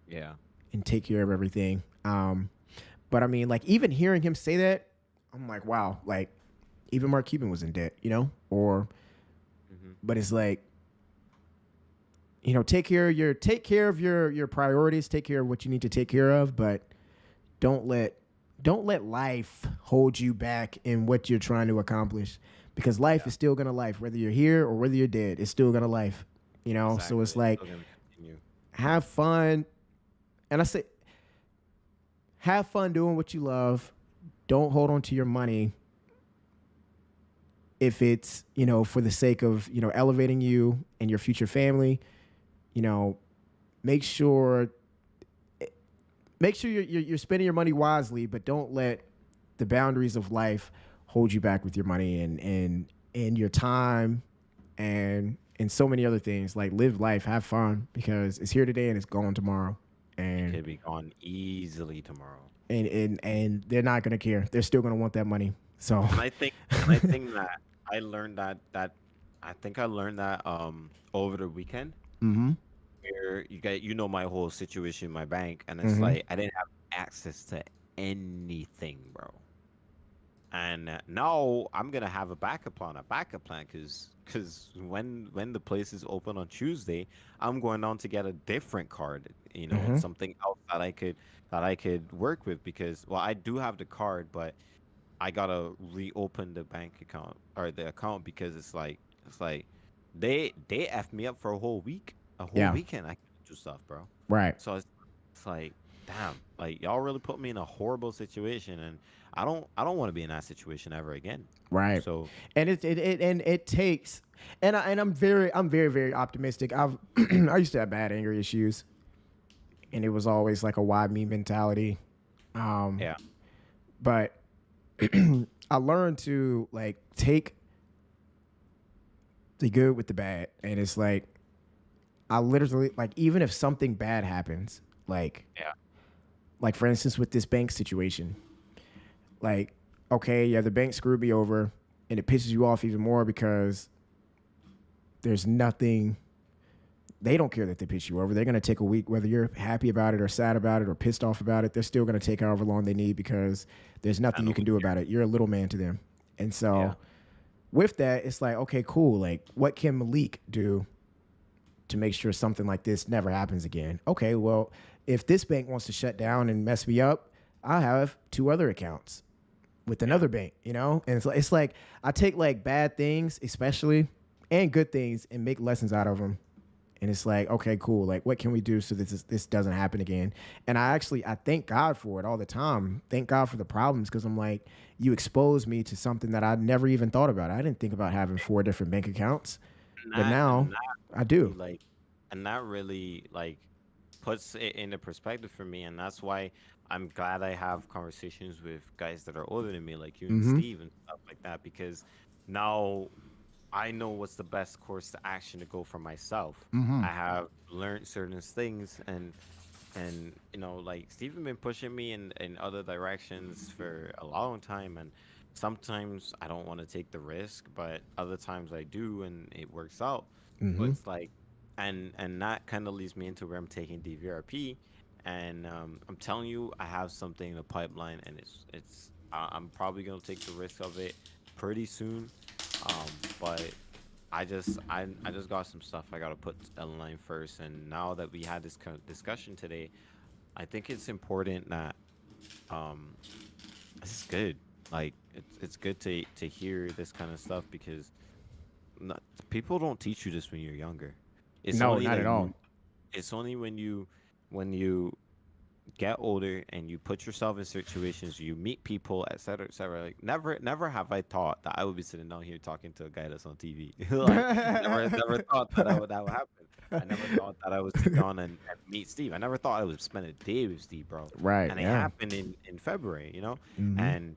Yeah.
and take care of everything. But I mean, like even hearing him say that, I'm like, wow, like even Mark Cuban was in debt,
Hmm.
but it's like, take care of your priorities, take care of what you need to take care of, but don't let life hold you back in what you're trying to accomplish, because life
Yeah.
is still gonna life, whether you're here or whether you're dead, it's still gonna life, so
Exactly.
it's
It's
like
still gonna continue.
have fun. And I say have fun doing what you love. Don't hold on to your money if it's, for the sake of, elevating you and your future family. You know, make sure you're spending your money wisely, but don't let the boundaries of life hold you back with your money and your time and so many other things. Like live life, have fun, because it's here today and it's gone tomorrow.
It
And
could be gone easily tomorrow.
and they're not gonna care. They're still gonna want that money. So
And I think that I learned that I think I learned that over the weekend,
mm-hmm.
where my whole situation in my bank, and it's
Mm-hmm.
like I didn't have access to anything, bro. And now I'm gonna have a backup plan, because when the place is open on Tuesday, I'm going on to get a different card,
Mm-hmm.
something else that I could work with, because well, I do have the card, but I gotta reopen the bank account or the account, because it's like they f me up for a whole
Yeah.
weekend. I can't do stuff, bro.
Right.
So it's like, damn, like y'all really put me in a horrible situation, and I don't want to be in that situation ever again.
Right.
So
And it takes, and I'm very very optimistic. I used to have bad anger issues, and it was always like a why me mentality. Um,
yeah,
but I learned to like take the good with the bad, and it's like I literally like, even if something bad happens,
yeah,
like for instance with this bank situation, like okay, yeah, the bank screwed me over, and it pisses you off even more because there's nothing. They don't care that they piss you over. They're gonna take a week, whether you're happy about it or sad about it or pissed off about it. They're still gonna take however long they need because there's
I
nothing you
know.
can do about it. You're a little man to them, and
Yeah,
so with that, it's like okay, cool. Like, what can Malik do to make sure something like this never happens again? Okay, well, if this bank wants to shut down and mess me up, I have two other accounts with
yeah,
another bank, and it's like I take like bad things, especially, and good things, and make lessons out of them. And it's like, okay, cool. Like, what can we do so this doesn't happen again? And I thank God for it all the time. Thank God for the problems, because I'm like, you exposed me to something that I never even thought about. I didn't think about having four different bank accounts,
and
but
that
now
and that
I
really
do.
like, and that really like puts it into perspective for me, and that's why I'm glad I have conversations with guys that are older than me, like you and
Mm-hmm.
Steve and stuff like that, because now I know what's the best course to action to go for myself.
Mm-hmm.
I have learned certain things, and like Steven been pushing me in other directions for a long time, and sometimes I don't want to take the risk, but other times I do, and it works out. So
Mm-hmm.
it's like, and that kind of leads me into where I'm taking DVRP, and I'm telling you, I have something in the pipeline, and I'm probably gonna take the risk of it pretty soon, but I just got some stuff I gotta put in line first, and now that we had this discussion today, I think it's important that um this is good. Like it's good to hear this kind of stuff, because not, people don't teach you this when you're younger. It's
No,
only
not
that
at all.
you. It's only when you get older and you put yourself in situations, you meet people, etc., etc. Like never have I thought that I would be sitting down here talking to a guy that's on TV. Like never thought that would happen. I never thought that I would sit down and meet Steve. I never thought I would spend a day with Steve, bro.
Right.
And it
Yeah.
happened in February,
Mm-hmm.
and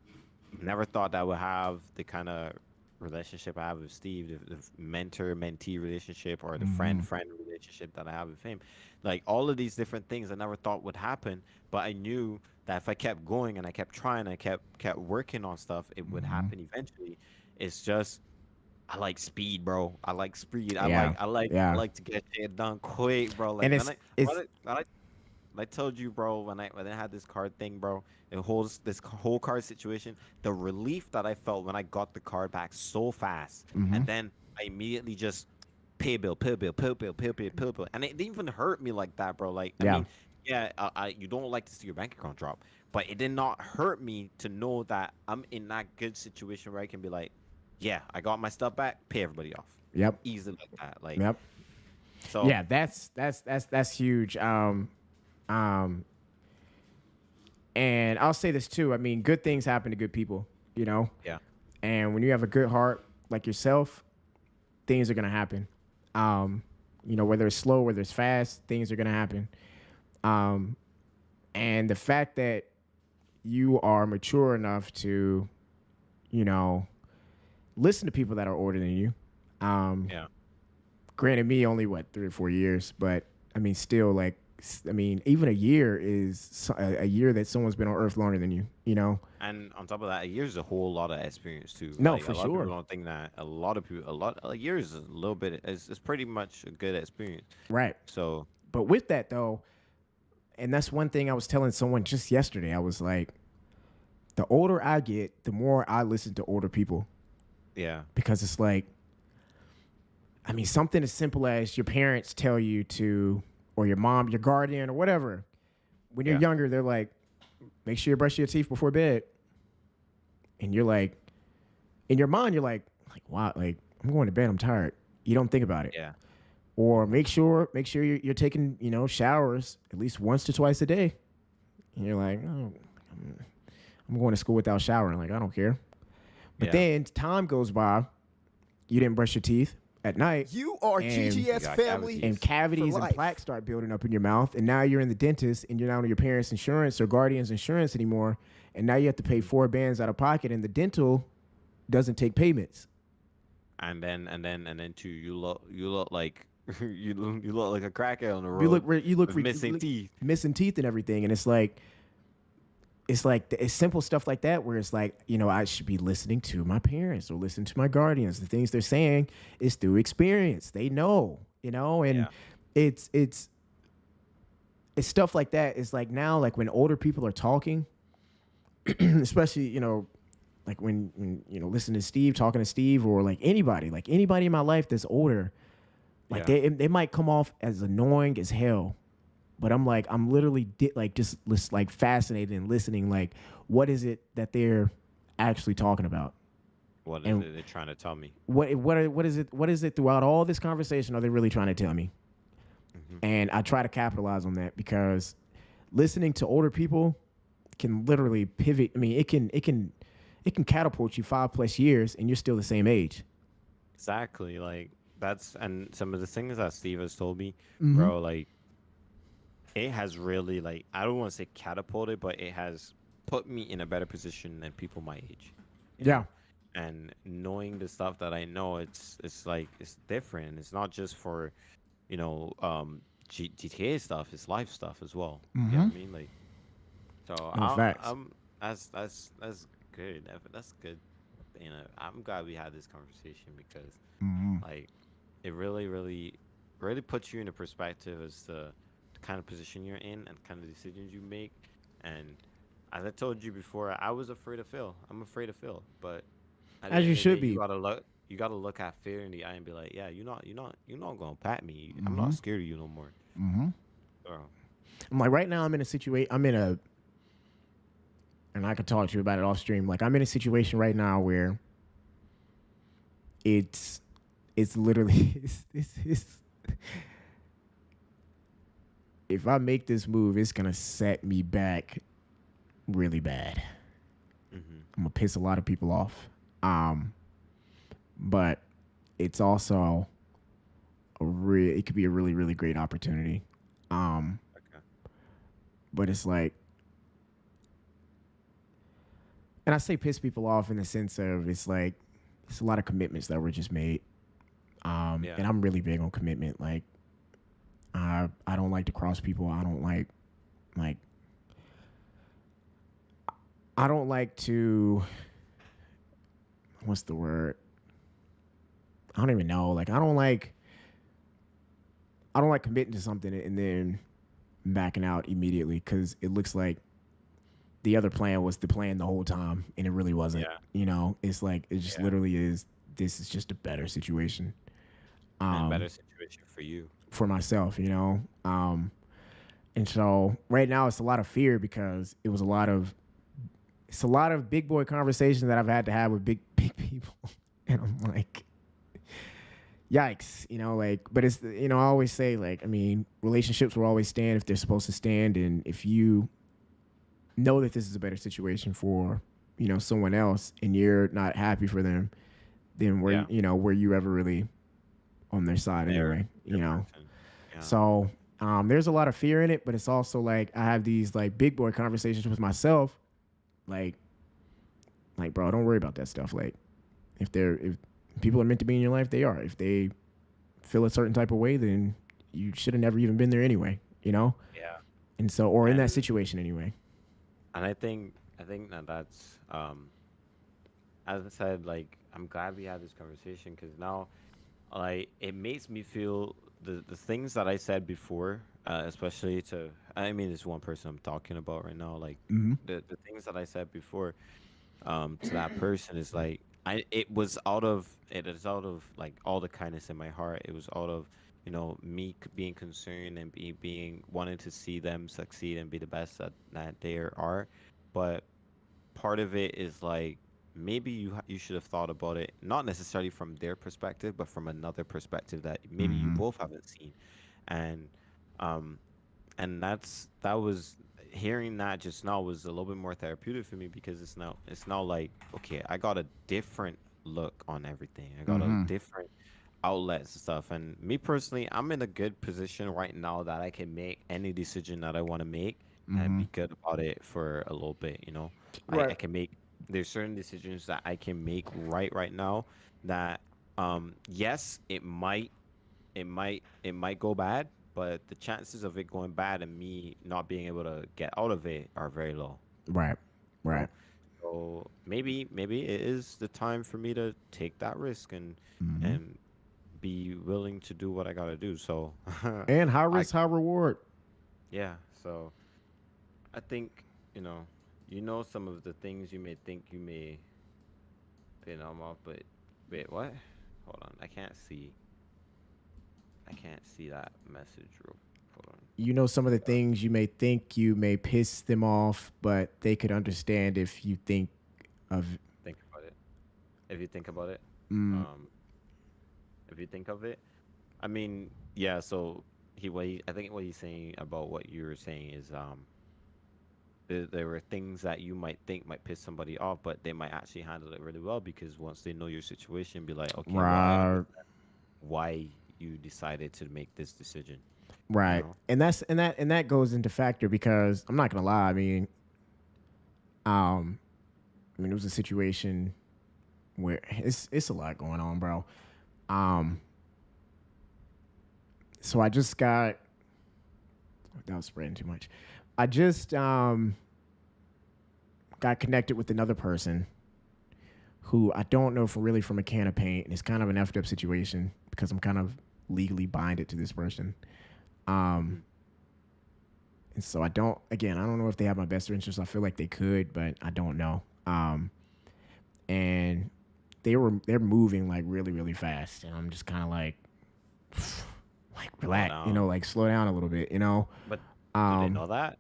never thought that I would have the kind of relationship I have with Steve, the mentor mentee relationship, or the
Mm-hmm.
friend friend relationship that I have with him. Like all of these different things I never thought would happen, but I knew that if I kept going and I kept trying, I kept working on stuff, it would
Mm-hmm.
happen eventually. It's just I like speed, bro. I like speed. I
Yeah.
like I like I
Yeah.
like to get shit done quick, bro. Like
And it's
when I told you, bro, when I had this card thing, bro, it holds this whole card situation. The relief that I felt when I got the card back so fast,
mm-hmm.
and then I immediately just pay bill, pay bill, pay bill, pay bill, pay bill, and it didn't even hurt me like that, bro. Like I
Yeah.
mean, yeah, you don't like to see your bank account drop, but it did not hurt me to know that I'm in that good situation where I can be like, yeah, I got my stuff back, pay everybody off,
Yep.
easily like that, like
Yep.
so.
Yeah. That's huge. Um, and I'll say this too. I mean, good things happen to good people, you know.
Yeah,
And when you have a good heart like yourself, things are gonna happen. Um, whether it's slow, whether it's fast, things are gonna happen. Um, and the fact that you are mature enough to, you know, listen to people that are older than you. Um,
yeah.
Granted, me only what 3 or 4 years, but I mean, still like, I mean, even a year is a year that someone's been on Earth longer than you. You know?
And on top of that, a year's a whole lot of experience too.
No,
Like a
for
lot of people
sure.
don't think that. A lot of people, a year is a little bit. It's pretty much a good experience.
Right.
So
But with that though, and that's one thing I was telling someone just yesterday. I was like, the older I get, the more I listen to older people
Yeah.
because it's like, I mean, something as simple as your parents tell you to, or your mom, your guardian, or whatever. When you're
Yeah.
younger, they're like, make sure you brush your teeth before bed. And you're like, in your mind, you're like, wow, like I'm going to bed, I'm tired. You don't think about it.
Yeah.
Or make sure you're taking, showers at least once to twice a day. And you're like, oh, I'm going to school without showering. Like, I don't care. But then time goes by, you didn't brush your teeth at night.
You are
and
GGS family.
And cavities
for
and
life.
plaques start building up in your mouth. And now you're in the dentist and you're not on your parents' insurance or guardian's insurance anymore. And now you have to pay $4 out of pocket. And the dental doesn't take payments.
And then too, you look like you look like a crackhead on the road.
You look
with missing teeth.
Missing teeth and everything. And it's simple stuff like that where it's like, I should be listening to my parents or listen to my guardians. The things they're saying is through experience. They know, and it's stuff like that. It's like now, like when older people are talking, especially, like when listen to Steve, talking to Steve, or like anybody in my life that's older, like they might come off as annoying as hell. But I'm literally just fascinated and listening. Like, what is it that they're actually talking about?
What is it they're trying to tell me?
What is it throughout all this conversation are they really trying to tell me? Mm-hmm. And I try to capitalize on that because listening to older people can literally pivot. I mean, it can catapult you 5+ years and you're still the same age.
Exactly. Like and some of the things that Steve has told me,
mm-hmm.
bro, like it has really, like, I don't want to say catapulted, but it has put me in a better position than people my age.
Yeah.
Know? And knowing the stuff that I know, it's like, it's different. It's not just for, GTA stuff. It's life stuff as well.
Mm-hmm.
You know what I mean? Like, so
facts.
that's good. That's good. I'm glad we had this conversation because,
mm-hmm.
like, it really, really, really puts you in a perspective as to kind of position you're in and kind of decisions you make. And as I told you before, I was afraid to fail. I'm afraid to fail, but
as you should be.
You gotta look at fear in the eye and be like, yeah, you're not gonna pat me.
Mm-hmm.
I'm not scared of you no more.
Mm-hmm.
So,
I'm like, right now I'm in a situation. And I could talk to you about it off stream. Like, I'm in a situation right now where it's literally it's if I make this move, it's gonna set me back really bad.
mm-hmm.
I'm gonna piss a lot of people off. But it's also it could be a really, really great opportunity.
Okay.
But it's like, and I say piss people off in the sense of it's like it's a lot of commitments that were just made. And I'm really big on commitment. Like, I don't like to cross people. I don't like I don't like to, what's the word? I don't even know. Like, I don't like committing to something and then backing out immediately because it looks like the other plan was the plan the whole time and it really wasn't.
Yeah.
It's like, it just literally is, this is just a better situation.
A better situation for you.
For myself, and so right now it's a lot of fear because it's a lot of big boy conversations that I've had to have with big people, and I'm like, yikes, but it's, I always say, like, I mean, relationships will always stand if they're supposed to stand, and if you know that this is a better situation for someone else and you're not happy for them, then were you ever really on their side anyway,
Yeah.
So there's a lot of fear in it, but it's also like I have these like big boy conversations with myself, like bro, don't worry about that stuff. Like, if people are meant to be in your life, they are. If they feel a certain type of way, then you should have never even been there anyway,
Yeah.
And so, or in that situation anyway.
And I think that's as I said, like, I'm glad we had this conversation because now, like, it makes me feel the things that I said before especially to. I mean, it's one person I'm talking about right now. Like
Mm-hmm.
the things that I said before, to that person is like it was out of it is out of like all the kindness in my heart. It was out of me being concerned and being wanting to see them succeed and be the best that they are. But part of it is like maybe you should have thought about it not necessarily from their perspective but from another perspective that maybe you
Mm-hmm.
both haven't seen. And um that was hearing that just now was a little bit more therapeutic for me because it's now like okay, I got a different look on everything. I got a
Mm-hmm.
different outlets and stuff. And me personally, I'm in a good position right now that I can make any decision that I want to make and
Mm-hmm.
be good about it for a little bit. I
Right.
can make there's certain decisions that I can make right now that yes, it might go bad, but the chances of it going bad and me not being able to get out of it are very low.
Right.
You
Right.
know? So maybe it is the time for me to take that risk
Mm-hmm.
and be willing to do what I gotta do. So
And high
I
risk, high reward.
yeah, so I think, you know, some of the things you may think you may I'm off, but wait, what? Hold on. I can't see that message real. Hold on.
You know some of the things you may think you may piss them off, but they could understand if you think of.
Think about it. If you think about it.
Mm,
Um if you think of it. I mean, yeah, so I think what he's saying about what you were saying is there were things that you might think might piss somebody off, but they might actually handle it really well because once they know your situation, be like, okay, well, I
right.
understand why you decided to make this decision. You
Right.
know?
And that goes into factor because I'm not gonna lie. Um, it was a situation where it's a lot going on, bro. Um, so I just got without spreading too much. I just got connected with another person who I don't know really from a can of paint, and it's kind of an effed up situation because I'm kind of legally binded to this person. Um,
Mm.
and so I don't know if they have my best interest. I feel like they could, but I don't know. And they're moving like really, really fast. And I'm just kind of like
Slow
relax,
down.
like slow down a little bit.
But do they
Um,
know that?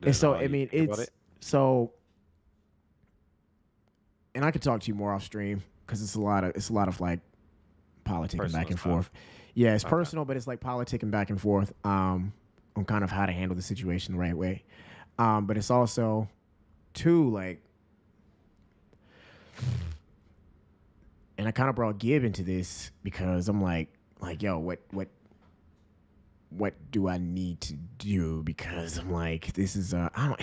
Do
and
they know
so,
how you think about
it's
it?
so, and I could talk to you more off stream because it's a lot of like politicking back
Personal
and
stuff.
forth. Yeah, it's
Okay.
personal, but it's like politicking back and forth on kind of how to handle the situation the right way. But it's also too like, and I kind of brought Gib into this because I'm like, yo, what do I need to do? Because I'm like, this is I don't.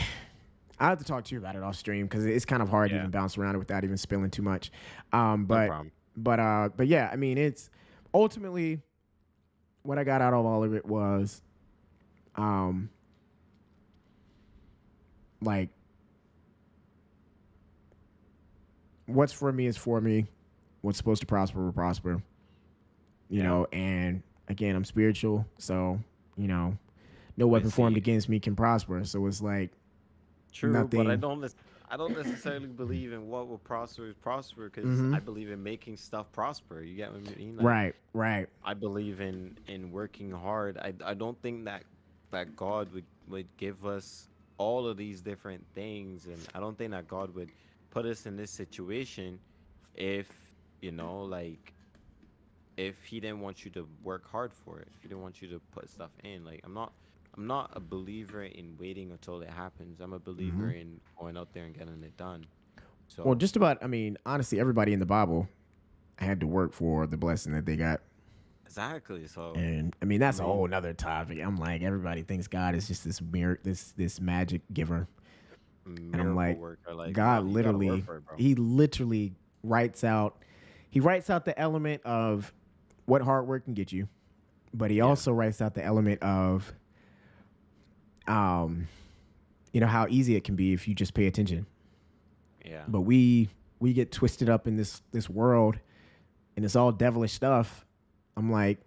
I have to talk to you about it off stream because it's kind of hard to
Yeah.
even bounce around it without even spilling too much. Um,
No
but
problem.
but yeah, it's ultimately what I got out of all of it was um like what's for me is for me. What's supposed to prosper will prosper.
Yeah.
And again, I'm spiritual, so you know, no
But
weapon formed
see,
against me can prosper. So it's like
true, but I
nothing.
don't. I don't necessarily believe in what will prosper is prosper because
Mm-hmm.
I believe in making stuff prosper. You get what I mean? Like
Right, right.
I believe in working hard. I don't think that God would give us all of these different things, and I don't think that God would put us in this situation if like if He didn't want you to work hard for it. If He didn't want you to put stuff in. Like I'm not a believer in waiting until it happens. I'm a
Mm-hmm.
believer in going out there and getting it done.
Well,
So
just about. Honestly, everybody in the Bible had to work for the blessing that they got.
exactly. So
And
I
that's a whole
mean,
nother topic. I'm like, everybody thinks God is just this magic giver. And I'm
miracle
like,
worker. Like no,
God
you gotta work
literally,
for it, bro.
he literally writes out, he writes out the element of what hard work can get you, but he
Yeah.
also writes out the element of, um, how easy it can be if you just pay attention.
Yeah.
But we get twisted up in this world, and it's all devilish stuff. I'm like,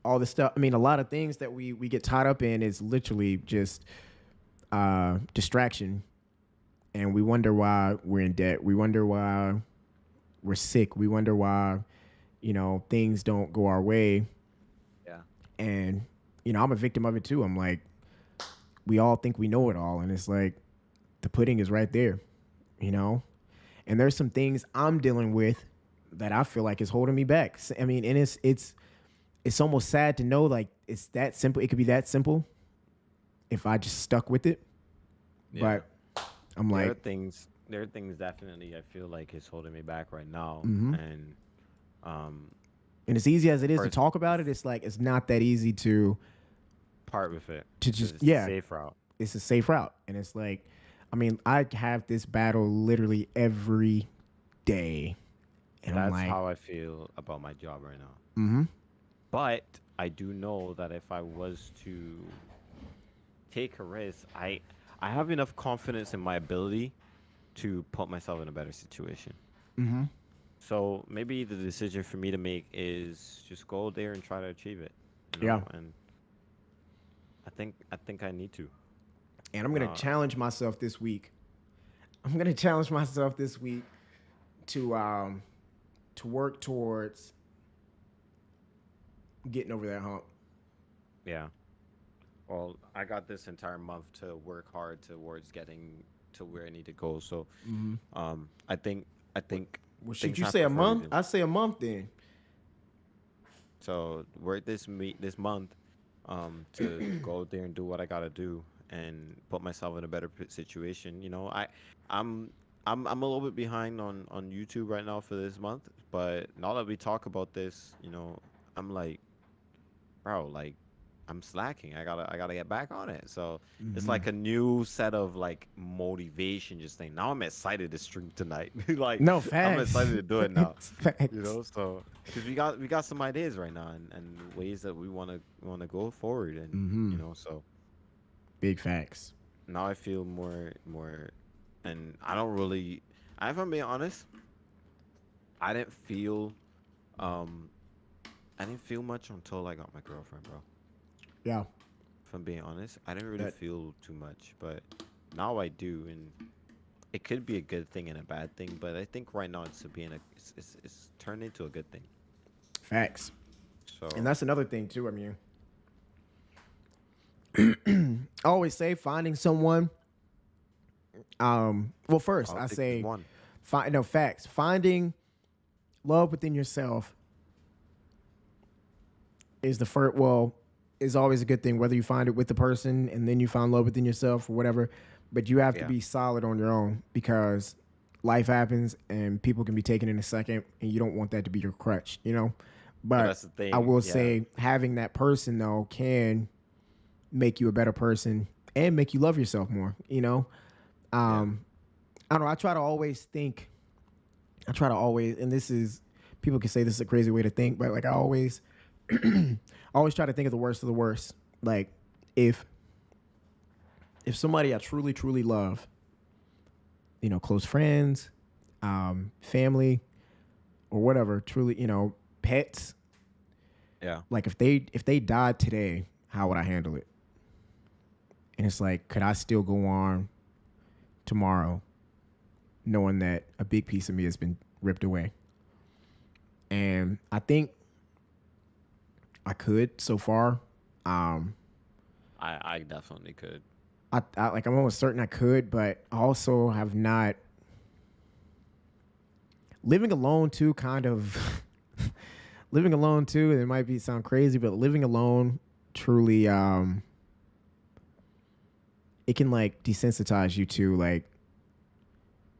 all this stuff. I mean, a lot of things that we get tied up in is literally just distraction, and we wonder why we're in debt. We wonder why we're sick. We wonder why, things don't go our way.
Yeah.
And, I'm a victim of it too. I'm like, we all think we know it all. And it's like, the pudding is right there, and there's some things I'm dealing with that I feel like is holding me back. I mean, and it's almost sad to know, like, it's that simple. It could be that simple if I just stuck with it.
Yeah.
But I'm like,
there are things definitely I feel like is holding me back right now.
and as easy as it is to talk about it, it's like, it's not that easy to
part with it.
to just,
It's a safe route.
It's a safe route. And it's like, I mean, I have this battle literally every day. And
That's
I'm like,
how I feel about my job right now. But I do know that if I was to take a risk, I have enough confidence in my ability to put myself in a better situation. So maybe the decision for me to make is just go there and try to achieve it.
Yeah.
And I think I need to.
and I'm going to challenge myself this week. To work towards getting over that hump.
Yeah. Well, I got this entire month to work hard towards getting to where I need to go. So, I think.
Well, should
things
you
happen
say a
for
month?
reason.
I say a month then.
So work this month, to go out there and do what I gotta do and put myself in a better situation. I'm a little bit behind on YouTube right now for this month, but now that we talk about this, I'm like, bro, like, I'm slacking. I gotta get back on it. So it's like a new set of like motivation. Just saying, now I'm excited to stream tonight. Like,
No,
I'm
facts.
excited to do it now.
Facts.
So because we got some ideas right now and ways that we wanna go forward and so
Big facts.
now I feel more, and I don't really. If I'm being honest, I didn't feel much until I got my girlfriend, bro.
Yeah.
If I'm being honest, I didn't really feel too much, but now I do, and it could be a good thing and a bad thing. But I think right now it's turned into a good thing.
Facts.
So
And that's another thing too. I mean, I always say finding someone. Well, first I
politics is
say,
one.
facts. Finding love within yourself is the first. Well, is always a good thing, whether you find it with the person and then you find love within yourself or whatever. But you have to be solid on your own, because life happens and people can be taken in a second, and you don't want that to be your crutch, But
that's the thing.
I will say, having that person though can make you a better person and make you love yourself more, I don't know. I try to always, and this is, people can say this is a crazy way to think, but like I always try to think of the worst of the worst. Like if somebody I truly, truly love, close friends, family, or whatever, truly, pets.
Yeah.
Like if they died today, how would I handle it? And it's like, could I still go on tomorrow knowing that a big piece of me has been ripped away? And I think I could so far.
I definitely could.
I'm almost certain I could, but I also have not. Living alone too, kind of. Living alone too, and it might sound crazy, but living alone truly, it can like desensitize you to like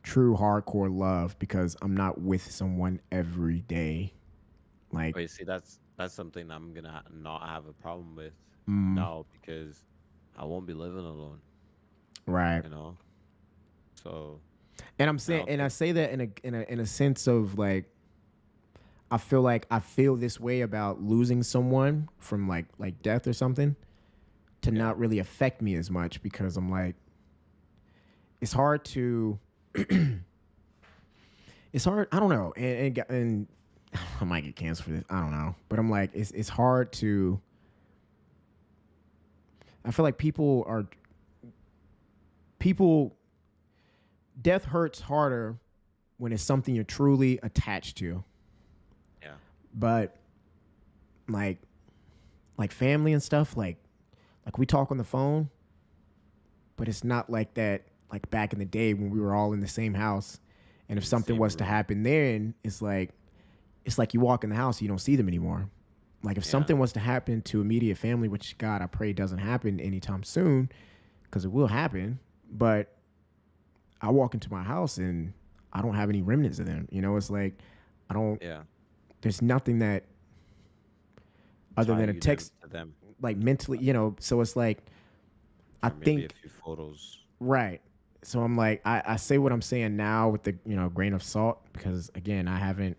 true hardcore love, because I'm not with someone every day. Like,
But you see, that's something I'm gonna not have a problem with now, because I won't be living alone.
right.
So.
And I'm saying, and I say that in a sense of like, I feel this way about losing someone from like death or something, to not really affect me as much, because I'm like, it's hard to, it's hard. I don't know, and I might get canceled for this. I don't know, but I'm like, it's hard to. I feel like people. Death hurts harder when it's something you're truly attached to.
Yeah.
But like family and stuff, like we talk on the phone, but it's not like that. Like back in the day when we were all in the same house, and if something was to happen, then it's like you walk in the house, you don't see them anymore. Like if something was to happen to immediate family, which God, I pray doesn't happen anytime soon, because it will happen. But I walk into my house and I don't have any remnants of them. You know, it's like I don't.
Yeah.
There's nothing that other
Tie
than a
you
text,
to them.
like mentally, you know. So it's like I
Or maybe
think
a few photos.
right. So I'm like I say what I'm saying now with the grain of salt, because again I haven't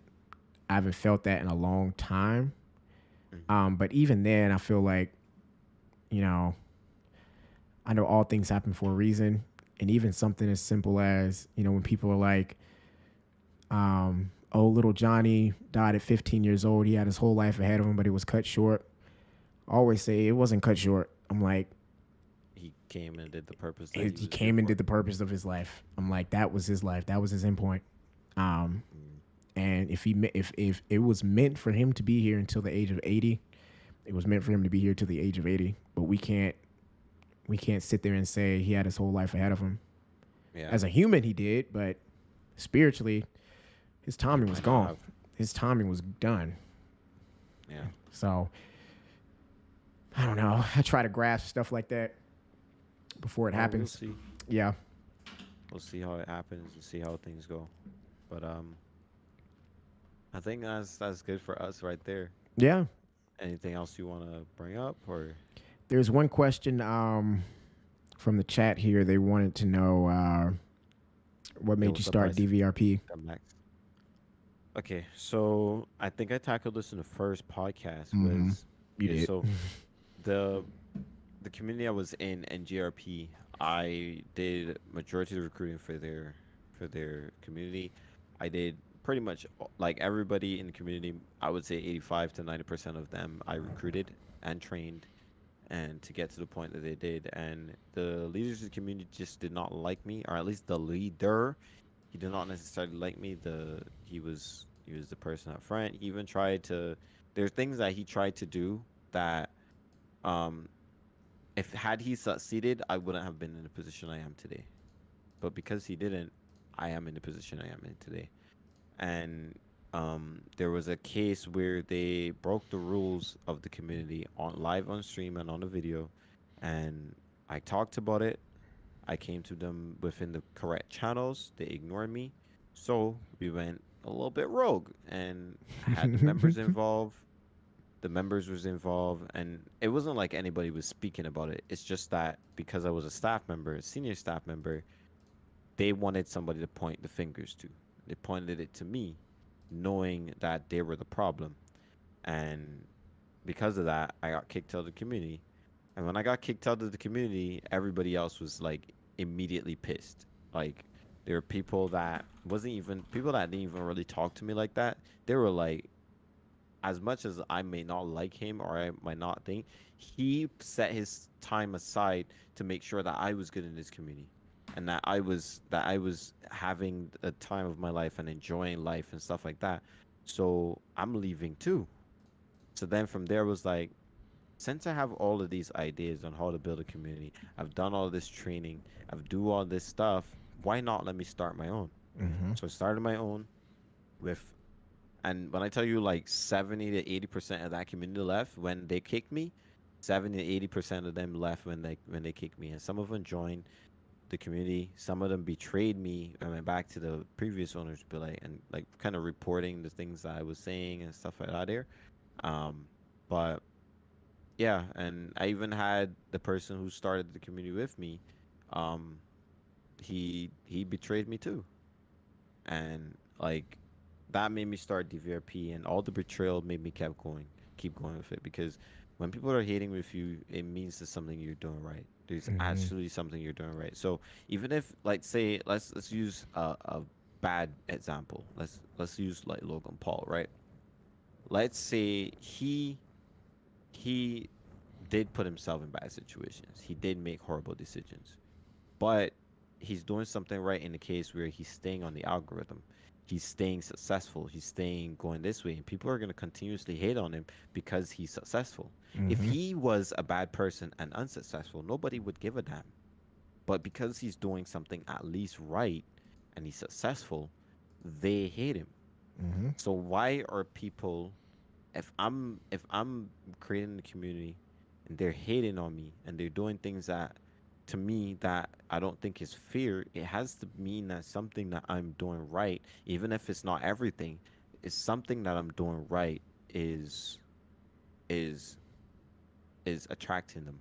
felt that in a long time. But even then I feel like I know all things happen for a reason, and even something as simple as when people are like, oh, little Johnny died at 15 years old. He had his whole life ahead of him, but it was cut short. I always say it wasn't cut short. I'm like,
He came and did the purpose. That
he
was
came
here
and
for.
did the purpose of his life. I'm like, that was his life. That was his endpoint. And if it was meant for him to be here until the age of 80, it was meant for him to be here till the age of 80. But we can't sit there and say he had his whole life ahead of him.
Yeah.
As a human, he did, but spiritually, his timing was
might not
gone.
have.
His timing was done.
Yeah.
So I don't know. I try to grasp stuff like that before it
Well,
happens.
We'll see.
Yeah.
We'll see how it happens and see how things go. But I think that's good for us right there.
Yeah.
Anything else you want to bring up, or
There's one question from the chat here. They wanted to know what made you
what's up,
start
Isaac?
DVRP.
Come next? Okay, so I think I tackled this in the first podcast.
Mhm.
Was
You did.
So the community I was in, NGRP, I did majority of the recruiting for their community. I did pretty much like everybody in the community. I would say 85 to 90% of them I recruited and trained, and to get to the point that they did. And the leaders of the community just did not like me, or at least the leader, he did not necessarily like me. He was the person up front. He even tried to. There's things that he tried to do that, um, if had he succeeded, I wouldn't have been in the position I am today. But because he didn't, I am in the position I am in today. And there was a case where they broke the rules of the community on live on stream and on the video, and I talked about it. I came to them within the correct channels. They ignored me, so we went a little bit rogue and had the members involved. The members was involved, and it wasn't like anybody was speaking about it. It's just that because I was a staff member, a senior staff member, they wanted somebody to point the fingers to. They pointed it to me, knowing that they were the problem. And because of that, I got kicked out of the community. And when I got kicked out of the community, everybody else was like immediately pissed. Like there were people that didn't even really talk to me like that. They were like, as much as I may not like him or I might not think, he set his time aside to make sure that I was good in this community, and that I was having a time of my life and enjoying life and stuff like that. So I'm leaving too. So then from there was like, since I have all of these ideas on how to build a community, I've done all this training, I've do all this stuff, why not let me start my own?
Mm-hmm.
So I started my own with, and when I tell you like 70 to 80% of that community left when they kicked me, 70 to 80% of them left when they kicked me, and some of them joined the community. Some of them betrayed me and went back to the previous owners, be like, and like kind of reporting the things that I was saying and stuff like that there. But yeah, and I even had the person who started the community with me. Um, he betrayed me too, and like that made me start DVRP, and all the betrayal made me keep going with it, because when people are hating with you, it means there's something you're doing right. There's actually something you're doing right. So even if, like, say, let's use a bad example. Let's use like Logan Paul, right? let's say he did put himself in bad situations. He did make horrible decisions. But he's doing something right in the case where he's staying on the algorithm. He's staying successful. He's staying going this way. And people are going to continuously hate on him because he's successful. If
Mm-hmm.
he was a bad person and unsuccessful, nobody would give a damn. But because he's doing something at least right and he's successful, they hate him.
Mm-hmm.
So why are people, if I'm creating the community and they're hating on me and they're doing things that to me that I don't think is fair, it has to mean that something that I'm doing right, even if it's not everything, is something that I'm doing right is is attracting them,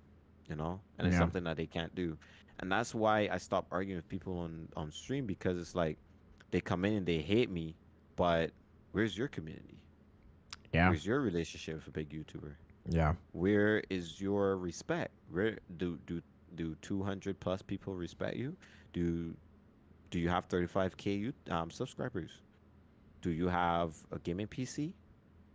you know, and it's
Yeah.
something that they can't do. And that's why I stopped arguing with people on stream, because it's like they come in and they hate me, but where's your community?
Yeah.
Where's your relationship with a big YouTuber?
Yeah.
Where is your respect? Where do 200 plus people respect you? Do do you have 35K subscribers? Do you have a gaming PC?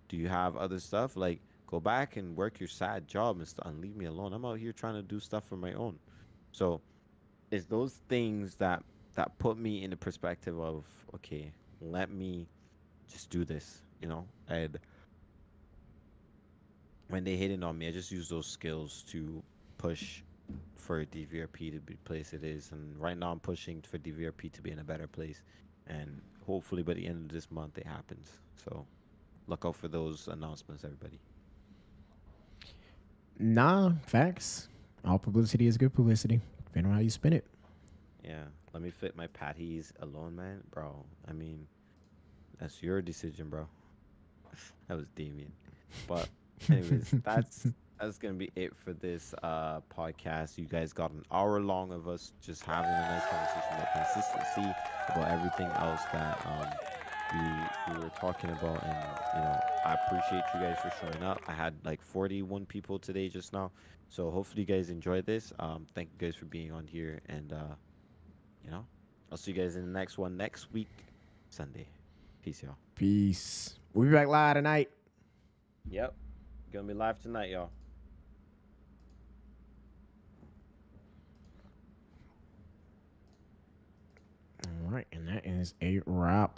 Do you have other stuff? Like, go back and work your side job and leave me alone. I'm out here trying to do stuff for my own. So it's those things that put me in the perspective of, okay, let me just do this, you know. And when they hated on me, I just use those skills to push for DVRP to be the place it is. And right now, I'm pushing for DVRP to be in a better place. And hopefully, by the end of this month, it happens. So look out for those announcements, everybody.
Nah, facts. All publicity is good publicity, depending on how you spin it.
Yeah, let me fit my patties alone, man, bro. I mean, that's your decision, bro. That was Damien. But anyways, that's gonna be it for this podcast. You guys got an hour long of us just having a nice conversation about consistency, about everything else that we were talking about. And I appreciate you guys for showing up. I had like 41 people today just now. So hopefully you guys enjoyed this. Thank you guys for being on here, and you know, I'll see you guys in the next one next week, Sunday. Peace, y'all.
Peace. We'll be back live tonight.
Yep. Gonna be live tonight, y'all.
All right, and that is a wrap.